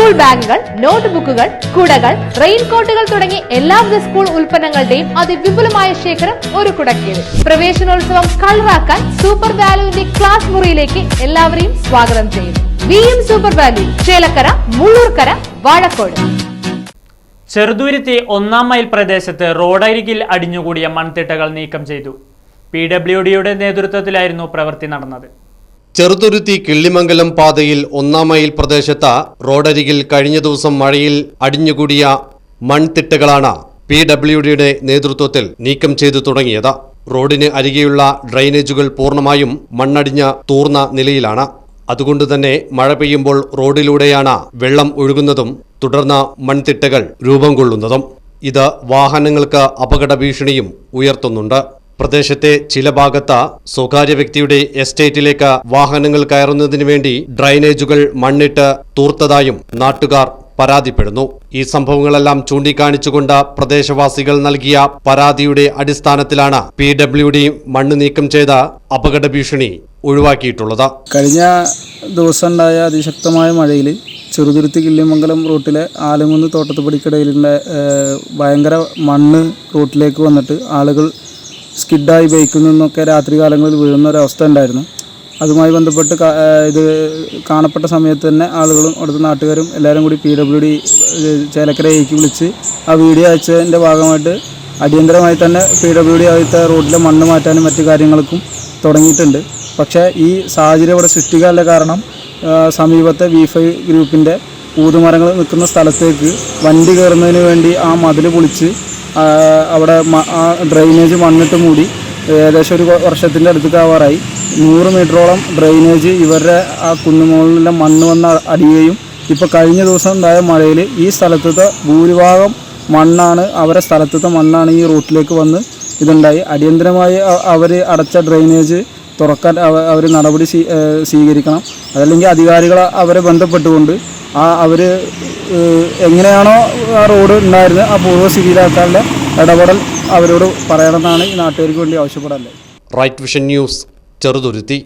School ബാഗുകൾ, നോട്ട്ബുക്കുകൾ, കുടകൾ, റെയിൻകോട്ടുകൾ തുടങ്ങി എല്ലാവിധ സ്കൂൾ ഉൽപ്പന്നങ്ങളുടെയും അതിവിപുലമായ ശേഖരം ഒരു കുടക്കീഴിൽ. പ്രവേശനോത്സവം കളറാക്കാൻ സൂപ്പർ വാല്യൂവിന്റെ ക്ലാസ് മുറിയിലേക്ക് എല്ലാവരെയും സ്വാഗതം ചെയ്യുന്നു. VM super value, Chelakkara, Mullurkara, Vazhakkode. Cheruthuruthy 1-ാം mile പ്രദേശത്ത് റോഡരികിൽ അടിഞ്ഞുകൂടിയ മൺതിട്ടകൾ നീക്കം ചെയ്തു. PWDയുടെ നേതൃത്വത്തിലായിരുന്നു പ്രവൃത്തി നടന്നത്. ചെറുതുരുത്തി കിള്ളിമംഗലം പാതയിൽ 1-ാം മൈൽ പ്രദേശത്ത് റോഡരികിൽ കഴിഞ്ഞ ദിവസം മഴയിൽ അടിഞ്ഞുകൂടിയ മൺതിട്ടകളാണ് PWDയുടെ നേതൃത്വത്തിൽ നീക്കം ചെയ്തു തുടങ്ങിയത്. റോഡിന് അരികെയുള്ള ഡ്രെയിനേജുകൾ പൂർണ്ണമായും മണ്ണടിഞ്ഞ തൂർന്ന നിലയിലാണ്. അതുകൊണ്ടുതന്നെ മഴ പെയ്യുമ്പോൾ റോഡിലൂടെയാണ് വെള്ളം ഒഴുകുന്നതും തുടർന്ന് മൺതിട്ടകൾ രൂപം കൊള്ളുന്നതും. ഇത് വാഹനങ്ങൾക്ക് അപകട ഭീഷണിയും ഉയർത്തുന്നുണ്ട്. പ്രദേശത്തെ ചില ഭാഗത്ത് സ്വകാര്യ വ്യക്തിയുടെ എസ്റ്റേറ്റിലേക്ക് വാഹനങ്ങൾ കയറുന്നതിനു വേണ്ടി ഡ്രൈനേജുകൾ മണ്ണിട്ട് തൂർത്തതായും നാട്ടുകാർ പരാതിപ്പെടുന്നു. ഈ സംഭവങ്ങളെല്ലാം ചൂണ്ടിക്കാണിച്ചുകൊണ്ട് പ്രദേശവാസികൾ നൽകിയ പരാതിയുടെ അടിസ്ഥാനത്തിലാണ് PWD മണ്ണ് നീക്കം ചെയ്ത അപകട ഭീഷണി ഒഴിവാക്കിയിട്ടുള്ളത്. കഴിഞ്ഞ ദിവസം ഉണ്ടായ അതിശക്തമായ മഴയിൽ ചെറുതുരുത്തി കിള്ളിമംഗലം റൂട്ടിലെ ആലങ്കുന്ന് തോട്ടത്തുപടിക്കടയിലെ ഭയങ്കര മണ്ണ് റൂട്ടിലേക്ക് വന്നിട്ട് ആളുകൾ സ്കിഡായി ബൈക്കിൽ നിന്നൊക്കെ രാത്രി കാലങ്ങളിൽ വീഴുന്ന ഒരവസ്ഥ ഉണ്ടായിരുന്നു. അതുമായി ബന്ധപ്പെട്ട് ഇത് കാണപ്പെട്ട സമയത്ത് തന്നെ ആളുകളും അവിടുത്തെ നാട്ടുകാരും എല്ലാവരും കൂടി PWD ചേലക്കരയ്ക്ക് വിളിച്ച് ആ വീഡിയോ അയച്ചതിൻ്റെ ഭാഗമായിട്ട് അടിയന്തരമായി തന്നെ PWD ആദ്യത്തെ റോഡിലെ മണ്ണ് മാറ്റാനും മറ്റു കാര്യങ്ങൾക്കും തുടങ്ങിയിട്ടുണ്ട്. പക്ഷേ ഈ സാഹചര്യം ഇവിടെ സൃഷ്ടിക്കാനുള്ള കാരണം സമീപത്തെ V5 ഗ്രൂപ്പിൻ്റെ ഊതുമരങ്ങൾ നിൽക്കുന്ന സ്ഥലത്തേക്ക് വണ്ടി കയറുന്നതിന് വേണ്ടി ആ മതിൽ പൊളിച്ച് അവിടെ ആ ഡ്രെയിനേജ് മണ്ണിട്ട് മൂടി ഏകദേശം ഒരു വർഷത്തിൻ്റെ അടുത്തേക്ക് ആവാറായി. 100 മീറ്ററോളം ഡ്രെയിനേജ് ഇവരുടെ ആ കുന്നുമുകളിലെ മണ്ണ് വന്ന് അടിയുകയും ഇപ്പോൾ കഴിഞ്ഞ ദിവസം ഉണ്ടായ മഴയിൽ ഈ സ്ഥലത്തെ ഭൂരിഭാഗം മണ്ണാണ് അവരുടെ സ്ഥലത്തെ മണ്ണാണ് ഈ റൂട്ടിലേക്ക് വന്ന് ഇതുണ്ടായി. അടിയന്തരമായി അവർ അടച്ച ഡ്രെയിനേജ് തുറക്കാൻ അവർ നടപടി സ്വീകരിക്കണം. അതല്ലെങ്കിൽ അധികാരികൾ അവരെ ബന്ധപ്പെട്ടുകൊണ്ട് അവർ എങ്ങനെയാണോ ആ റോഡ് ഉണ്ടായിരുന്നത് ആ പൂർവ്വസ്ഥിതിയിലാക്കാനുള്ള ഇടപെടൽ അവരോട് പറയണമെന്നാണ് ഈ നാട്ടുകാർക്ക് വേണ്ടി ആവശ്യപ്പെടാനുള്ളത്. Right vision news, Cheruthuruthy.